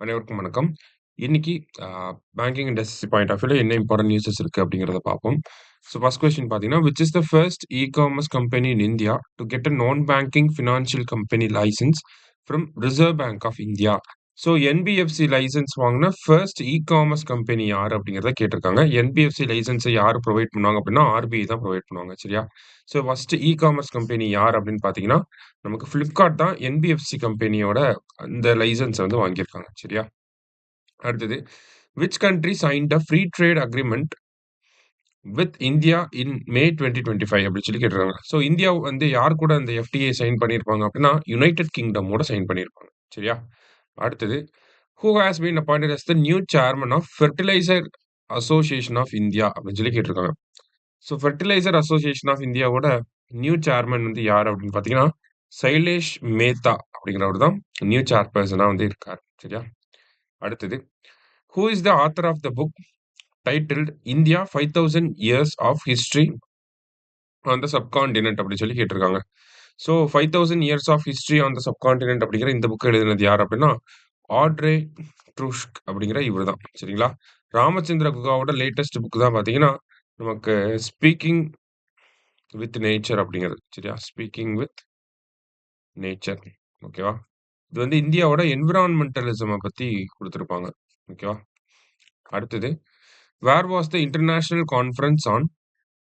அனைவருக்கும் வணக்கம். இன்னைக்கு uh banking industry point of வியூல என்ன இம்பார்டன்ட் நியூஸஸ் இருக்கு அப்படிங்கிறத பார்ப்போம். ஃபர்ஸ்ட் கொஸ்டின் பார்த்தீங்கன்னா, which is the first e-commerce company in India to get a non banking financial company licence from Reserve Bank of India? So NBFC licence வாங்குன first e-commerce company யாரு அப்படிங்கிறத கேட்டிருக்காங்க. NBFC licence யாரு provide பண்ணுவாங்க அப்படின்னா, RBI தான் provide பண்ணுவாங்க. சரியா? ஸோ ஃபர்ஸ்ட் இ-காமர்ஸ் கம்பெனி யார் அப்படின்னு பார்த்தீங்கன்னா, நமக்கு Flipkart தான் என்பிஎஃப்சி கம்பெனியோட அந்த லைசென்ஸ வந்து வாங்கியிருக்காங்க. சரியா? அடுத்தது, which country signed a free trade agreement with India in May 2025 அப்படின்னு சொல்லி கேட்டிருக்காங்க. ஸோ இந்தியா வந்து யார் கூட அந்த எஃப்டிஏ சைன் பண்ணியிருப்பாங்க அப்படின்னா, யுனைட்டட் கிங்டமோட சைன் பண்ணியிருப்பாங்க. சரியா? அடுத்தது, who has been appointed as the new chairman of fertiliser association of India அப்படின்னு சொல்லி கேட்டிருக்காங்க. ஸோ ஃபெர்டிலைசர் அசோசியேஷன் ஆஃப் இந்தியாவோட நியூ சேர்மன் வந்து யார் அப்படின்னு பார்த்தீங்கன்னா, சைலேஷ் மேத்தா அப்படிங்கிறவர் தான் நியூ சேர்பர்சனா வந்து இருக்கார். சரியா? அடுத்தது, who is the author of the book titled India 5000 years of history on the subcontinent அப்படின்னு சொல்லி கேட்டிருக்காங்க. So 5000 years of history on the subcontinent அப்படிங்கிற இந்த புக் எழுதினது யார் அப்படின்னா, ஆட்ரே ட்ரூஷ்க் அப்படிங்கிற இவர் தான். சரிங்களா? ராமச்சந்திர குகாவோட லேட்டஸ்ட் புக் தான் பார்த்தீங்கன்னா, நமக்கு ஸ்பீக்கிங் வித் நேச்சர் அப்படிங்கிறது. சரியா? Speaking with nature. ஓகேவா? இது வந்து இந்தியாவோட என்விரான்மென்டலிசம பத்தி குடுத்திருப்பாங்க. ஓகேவா? அடுத்தது, where was the international conference on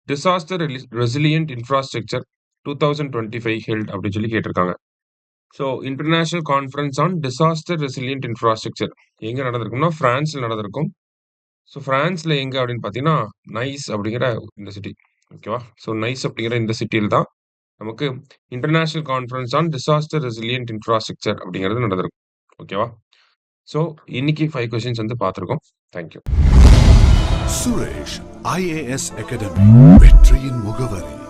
disaster resilient infrastructure 2025 held அப்படின்னு சொல்லி கேட்டிருக்காங்க. So international conference on disaster resilient infrastructure எங்க நடந்திருக்கும்னா, பிரான்ஸ்ல நடந்திருக்கும். ஸோ பிரான்ஸ்ல எங்க அப்படின்னு பார்த்தீங்கன்னா, நைஸ் அப்படிங்கிற இந்த சிட்டி. ஓகேவா? ஸோ நைஸ் அப்படிங்கிற இந்த சிட்டியில தான் நமக்கு international conference on disaster resilient infrastructure அப்படிங்கிறது நடந்திருக்கும். ஓகேவா? ஸோ இன்னைக்கு 5 கொஸ்டின்ஸ் வந்து பார்த்திருக்கோம். Thank you. Suresh IAS academy வெற்றியின் முகவரி.